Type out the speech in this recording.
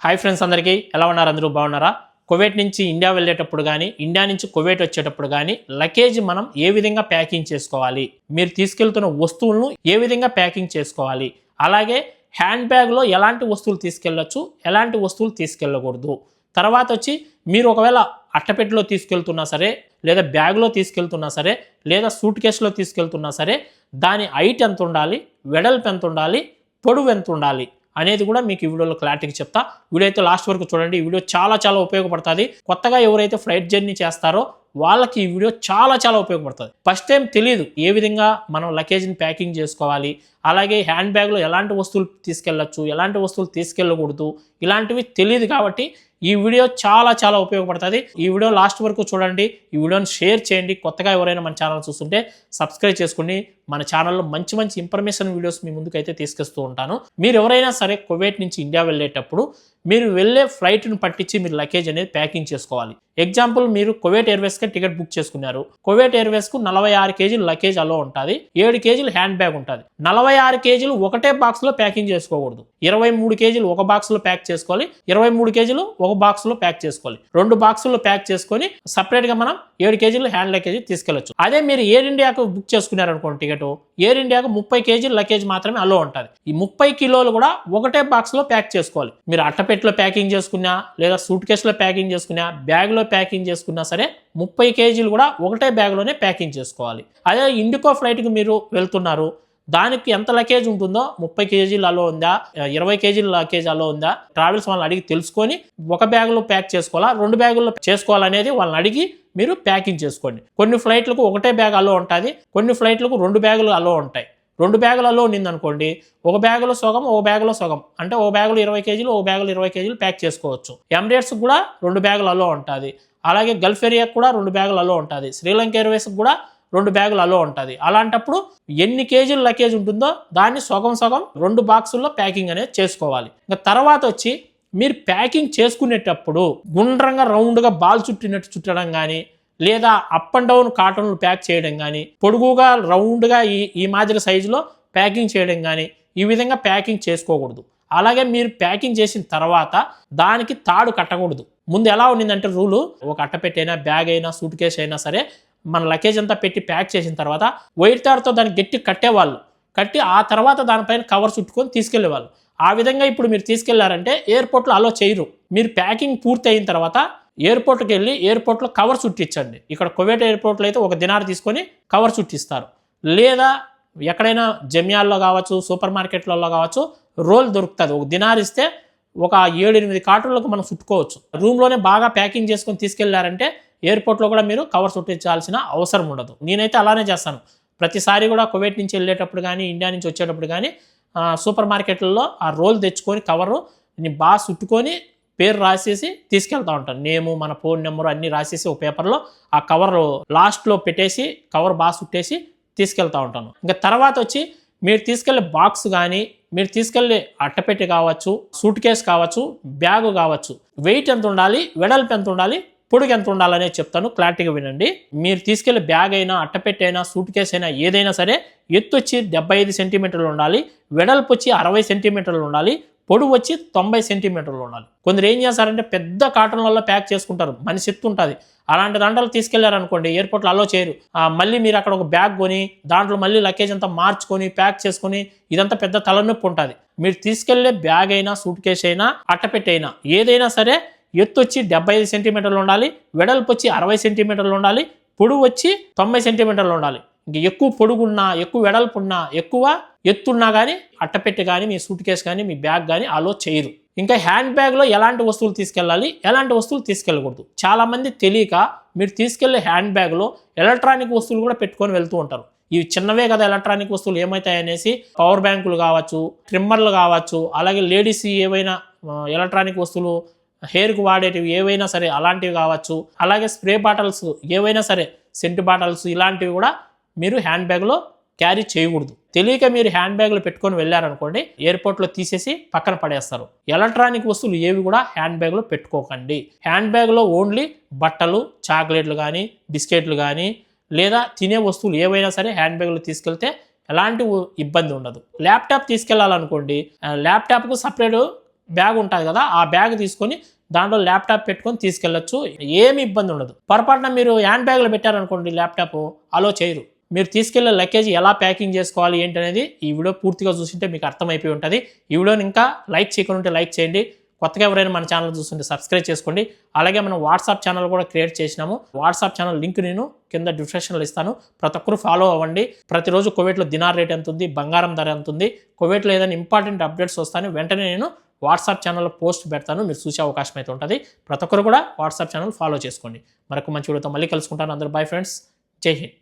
Hi friends, అందరికీ ఎలా ఉన్నారు? అందరూ బాగున్నారా? కువైట్ నుంచి ఇండియా వెళ్ళేటప్పుడు కానీ, ఇండియా నుంచి కువైట్ వచ్చేటప్పుడు కానీ లగేజ్ మనం ఏ విధంగా ప్యాకింగ్ చేసుకోవాలి, మీరు తీసుకెళ్తున్న వస్తువులను ఏ విధంగా ప్యాకింగ్ చేసుకోవాలి, అలాగే హ్యాండ్ బ్యాగ్లో ఎలాంటి వస్తువులు తీసుకెళ్ళచ్చు, ఎలాంటి వస్తువులు తీసుకెళ్ళకూడదు, తర్వాత వచ్చి మీరు ఒకవేళ అట్టపెట్టెలో తీసుకెళ్తున్నా సరే, లేదా బ్యాగ్లో తీసుకెళ్తున్నా సరే, లేదా సూట్ కేసులో తీసుకెళ్తున్నా సరే, దాని హైట్ ఎంత ఉండాలి, వెడల్పు ఎంత ఉండాలి, పొడవు ఎంత ఉండాలి అనేది కూడా మీకు ఈ వీడియోలో క్లారిటీగా చెప్తా. వీడియో అయితే లాస్ట్ వరకు చూడండి. ఈ వీడియో చాలా ఉపయోగపడుతుంది. కొత్తగా ఎవరైతే ఫ్లైట్ జర్నీ చేస్తారో వాళ్ళకి ఈ వీడియో చాలా ఉపయోగపడుతుంది. ఫస్ట్ టైం తెలియదు ఏ విధంగా మనం లగేజ్ని ప్యాకింగ్ చేసుకోవాలి, అలాగే హ్యాండ్ బ్యాగ్లో ఎలాంటి వస్తువులు తీసుకెళ్ళచ్చు, ఎలాంటి వస్తువులు తీసుకెళ్ళకూడదు, ఇలాంటివి తెలియదు. కాబట్టి ఈ వీడియో చాలా ఉపయోగపడుతుంది. ఈ వీడియో లాస్ట్ వరకు చూడండి. ఈ వీడియోని షేర్ చేయండి. కొత్తగా ఎవరైనా మన ఛానల్ చూస్తుంటే సబ్స్క్రైబ్ చేసుకోండి. మన ఛానల్లో మంచి ఇన్ఫర్మేషన్ వీడియోస్ మీ ముందుకు అయితే తీసుకొస్తూ ఉంటాను. మీరు ఎవరైనా సరే కువైట్ నుంచి ఇండియా వెళ్ళేటప్పుడు మీరు వెళ్ళే ఫ్లైట్ని పట్టించి మీరు లగేజ్ అనేది ప్యాకింగ్ చేసుకోవాలి. ఎగ్జాంపుల్, మీరు కువైట్ ఎయిర్వేస్కి టికెట్ బుక్ చేసుకున్నారు. కువైట్ ఎయిర్వేస్కు 46 కేజీలు లగేజ్ అలో ఉంటుంది, 7 కేజీలు హ్యాండ్ బ్యాగ్ ఉంటుంది. 46 కేజీలు ఒకటే బాక్స్లో ప్యాకింగ్ చేసుకోకూడదు. 23 కేజీలు ఒక బాక్స్లో ప్యాక్ చేసుకోవాలి, 23 కేజీలు ఒక బాక్స్లో ప్యాక్ చేసుకోవాలి. 2 బాక్సుల్లో ప్యాక్ చేసుకొని సపరేట్గా మనం 7 కేజీలు హ్యాండ్ లగేజ్ తీసుకెళ్లొచ్చు. అదే మీరు ఎయిర్ ఇండియాకు బుక్ చేసుకున్నారనుకోండి టికెట్, ఎయిర్ ఇండియాకు 30 కేజీల లగేజ్ మాత్రమే అలో ఉంటుంది. ఈ 30 కిలోలు కూడా ఒకటే బాక్స్లో ప్యాక్ చేసుకోవాలి. మీరు అట్టపెట్టెలో ప్యాకింగ్ చేసుకున్నా, లేదా సూట్ కేసులో ప్యాకింగ్ చేసుకున్నా, బ్యాగ్లో ప్యాకింగ్ చేసుకున్నా సరే 30 కేజీలు కూడా ఒకటే బ్యాగ్లోనే ప్యాకింగ్ చేసుకోవాలి. అదే ఇండిగో ఫ్లైట్కి మీరు వెళ్తున్నారు, దానికి ఎంత లగేజ్ ఉంటుందో 30 కేజీలు అలో ఉందా, 20 కేజీల లగేజ్ అలో ఉందా, ట్రావెల్స్ వాళ్ళని అడిగి తెలుసుకొని ఒక బ్యాగ్లో ప్యాక్ చేసుకోవాలా, 2 బ్యాగుల్లో చేసుకోవాలనేది వాళ్ళని అడిగి మీరు ప్యాకింగ్ చేసుకోండి. కొన్ని ఫ్లైట్లకు ఒకటే బ్యాగ్ అలో ఉంటుంది, కొన్ని ఫ్లైట్లకు 2 బ్యాగులు అలో ఉంటాయి. 2 బ్యాగులలో నిందనుకోండి, ఒక బ్యాగులో సగం, ఒక బ్యాగులో సగం, అంటే ఒక బ్యాగులో 20 కేజీలు, ఒక బ్యాగులో 20 కేజీలు ప్యాక్ చేసుకోవచ్చు. ఎమిరేట్స్ కూడా 2 బ్యాగులు అలో ఉంటుంది, అలాగే గల్ఫ్ ఏరియాకు కూడా 2 బ్యాగులు అలో ఉంటుంది, శ్రీలంక ఎయిర్వేస్కి కూడా 2 బ్యాగులు అలో ఉంటుంది. అలాంటప్పుడు ఎన్ని కేజీలు లగేజ్ ఉంటుందో దాన్ని సగం 2 బాక్సుల్లో ప్యాకింగ్ అనేది చేసుకోవాలి. ఇంకా తర్వాత వచ్చి మీరు ప్యాకింగ్ చేసుకునేటప్పుడు గుండ్రంగా రౌండ్గా బాల్ చుట్టినట్టు చుట్టడం కానీ, లేదా అప్ అండ్ డౌన్ కాటన్లు ప్యాక్ చేయడం కానీ, పొడుగుగా రౌండ్గా ఈ మాదిరి సైజులో ప్యాకింగ్ చేయడం కానీ, ఈ విధంగా ప్యాకింగ్ చేసుకోకూడదు. అలాగే మీరు ప్యాకింగ్ చేసిన తర్వాత దానికి తాడు కట్టకూడదు. ముందు ఎలా ఉండిందంటే రూలు, ఒక అట్టపెట్టైనా, బ్యాగ్ అయినా, సూట్ కేసు అయినా సరే మన లగేజ్ అంతా పెట్టి ప్యాక్ చేసిన తర్వాత వైట్ తాడుతో దాన్ని గట్టి కట్టేవాళ్ళు, కట్టి ఆ తర్వాత దానిపైన కవర్ చుట్టుకొని తీసుకెళ్లేవాళ్ళు. ఆ విధంగా ఇప్పుడు మీరు తీసుకెళ్లారంటే ఎయిర్పోర్ట్లో అలో చేయరు. మీరు ప్యాకింగ్ పూర్తి అయిన తర్వాత ఎయిర్పోర్ట్కి వెళ్ళి ఎయిర్పోర్ట్లో కవర్ చుట్టించండి. ఇక్కడ కువైట్ ఎయిర్పోర్ట్లో అయితే 1 దినార్ తీసుకొని కవర్ చుట్టిస్తారు. లేదా ఎక్కడైనా జమియాల్లో కావచ్చు, సూపర్ మార్కెట్లలో కావచ్చు రోల్ దొరుకుతుంది. 1 దినార్ ఇస్తే ఒక 7-8 కార్టూన్లకు మనం చుట్టుకోవచ్చు. రూమ్లోనే బాగా ప్యాకింగ్ చేసుకొని తీసుకెళ్లారంటే ఎయిర్పోర్ట్లో కూడా మీరు కవర్ చుట్టించాల్సిన అవసరం ఉండదు. నేనైతే అలానే చేస్తాను. ప్రతిసారి కూడా కువైట్ నుంచి వెళ్ళేటప్పుడు కానీ, ఇండియా నుంచి వచ్చేటప్పుడు కానీ సూపర్ మార్కెట్లలో ఆ రోల్ తెచ్చుకొని కవరు బాగా చుట్టుకొని పేరు రాసేసి తీసుకెళ్తా ఉంటాను. నేము, మన ఫోన్ నెంబరు అన్నీ రాసేసి ఒక పేపర్లో ఆ కవర్ లాస్ట్లో పెట్టేసి కవర్ బాగా చుట్టేసి తీసుకెళ్తా ఉంటాను. ఇంకా తర్వాత వచ్చి మీరు తీసుకెళ్లే బాక్స్ కానీ, మీరు తీసుకెళ్లే అట్టపెట్టె కావచ్చు, సూట్ కేసు కావచ్చు, బ్యాగు కావచ్చు, వెయిట్ ఎంత ఉండాలి, వెడల్పు ఎంత ఉండాలి, పొడుగు ఎంత ఉండాలనే చెప్తాను, క్లారిటీగా వినండి. మీరు తీసుకెళ్లే బ్యాగ్ అయినా, అట్టపెట్టె అయినా, సూట్ కేసు అయినా ఏదైనా సరే ఎత్తు వచ్చి 75 సెంటీమీటర్లు ఉండాలి, వెడల్పు వచ్చి 60 సెంటీమీటర్లు ఉండాలి, పొడుగు వచ్చి 90 సెంటీమీటర్లు ఉండాలి. కొందరు ఏం చేస్తారంటే పెద్ద కాటన్లలో ప్యాక్ చేసుకుంటారు, మనిషి ఎత్తు ఉంటుంది. అలాంటి దాంట్లో తీసుకెళ్లారనుకోండి ఎయిర్పోర్ట్లో అలో చేయరు. మళ్ళీ మీరు అక్కడ ఒక బ్యాగ్ కొని దాంట్లో మళ్ళీ లగేజ్ అంతా మార్చుకొని ప్యాక్ చేసుకొని ఇదంతా పెద్ద తలనొప్పి ఉంటుంది. మీరు తీసుకెళ్లే బ్యాగ్ అయినా, సూట్ కేసు అయినా, అట్టపెట్టె అయినా ఏదైనా సరే ఎత్తు వచ్చి 75 సెంటీమీటర్లు ఉండాలి, వెడల్పు వచ్చి 60 సెంటీమీటర్లు ఉండాలి, పొడుగు వచ్చి 90 సెంటీమీటర్లు ఉండాలి. ఇంక ఎక్కువ పొడుగున్నా, ఎక్కువ వెడల్పు ఉన్నా, ఎక్కువ ఎత్తున్నా కానీ అట్టపెట్టె కానీ, మీ సూట్ కేసు కానీ, మీ బ్యాగ్ కానీ అలో చేయరు. ఇంకా హ్యాండ్ బ్యాగ్లో ఎలాంటి వస్తువులు తీసుకెళ్ళాలి, ఎలాంటి వస్తువులు తీసుకెళ్ళకూడదు చాలామంది తెలియక మీరు తీసుకెళ్లే హ్యాండ్ బ్యాగ్లో ఎలక్ట్రానిక్ వస్తువులు కూడా పెట్టుకొని వెళ్తూ ఉంటారు. ఇవి చిన్నవే కదా ఎలక్ట్రానిక్ వస్తువులు ఏమవుతాయి అనేసి పవర్ బ్యాంకులు కావచ్చు, ట్రిమ్మర్లు కావచ్చు, అలాగే లేడీస్ ఏవైనా ఎలక్ట్రానిక్ వస్తువులు, హెయిర్కి వాడేటివి ఏవైనా సరే అలాంటివి కావచ్చు, అలాగే స్ప్రే బాటిల్స్ ఏవైనా సరే, సెంటు బాటిల్స్ ఇలాంటివి కూడా మీరు హ్యాండ్ బ్యాగ్లో క్యారీ చేయకూడదు. తెలియక మీరు హ్యాండ్ బ్యాగ్లో పెట్టుకొని వెళ్ళారనుకోండి ఎయిర్పోర్ట్లో తీసేసి పక్కన పడేస్తారు. ఎలక్ట్రానిక్ వస్తువులు ఏవి కూడా హ్యాండ్ బ్యాగ్లో పెట్టుకోకండి. హ్యాండ్ బ్యాగ్లో ఓన్లీ బట్టలు, చాక్లెట్లు కానీ, బిస్కెట్లు కానీ, లేదా తినే వస్తువులు ఏవైనా సరే హ్యాండ్ బ్యాగ్లో తీసుకెళ్తే ఎలాంటి ఇబ్బంది ఉండదు. ల్యాప్టాప్ తీసుకెళ్లాలనుకోండి, ల్యాప్టాప్కు సపరేట్ బ్యాగ్ ఉంటుంది కదా, ఆ బ్యాగ్ తీసుకొని దాంట్లో ల్యాప్టాప్ పెట్టుకొని తీసుకెళ్ళొచ్చు. ఏమి ఇబ్బంది ఉండదు. పొరపాటున మీరు హ్యాండ్ బ్యాగ్లో పెట్టారనుకోండి ల్యాప్టాప్, అలో చేయరు. మీరు తీసుకెళ్లే లగేజ్ ఎలా ప్యాకింగ్ చేసుకోవాలి ఏంటి అనేది ఈ వీడియో పూర్తిగా చూసింటే మీకు అర్థమైపోయి ఉంటుంది. ఈ వీడియోని ఇంకా లైక్ చేయకుండా ఉంటే లైక్ చేయండి. కొత్తగా ఎవరైనా మన ఛానల్ చూస్తుంటే సబ్స్క్రైబ్ చేసుకోండి. అలాగే మనం వాట్సాప్ ఛానల్ కూడా క్రియేట్ చేసినాము. వాట్సాప్ ఛానల్ లింక్ నేను కింద డిస్క్రిప్షన్లో ఇస్తాను. ప్రతి ఒక్కరు ఫాలో అవ్వండి. ప్రతిరోజు కువైట్లో దినార్ రేట్ ఎంత ఉంది, బంగారం ధర ఎంత ఉంది, కువైట్లో ఏదైనా ఇంపార్టెంట్ అప్డేట్స్ వస్తాను వెంటనే నేను వాట్సాప్ ఛానల్లో పోస్ట్ పెడతాను. మీరు చూసే అవకాశం అయితే ఉంటుంది. ప్రతి ఒక్కరు కూడా వాట్సాప్ ఛానల్ ఫాలో చేసుకోండి. మరొక మంచి వీడియోతో మళ్ళీ కలుసుకుంటాను. అందరూ బై ఫ్రెండ్స్. జై హింద్.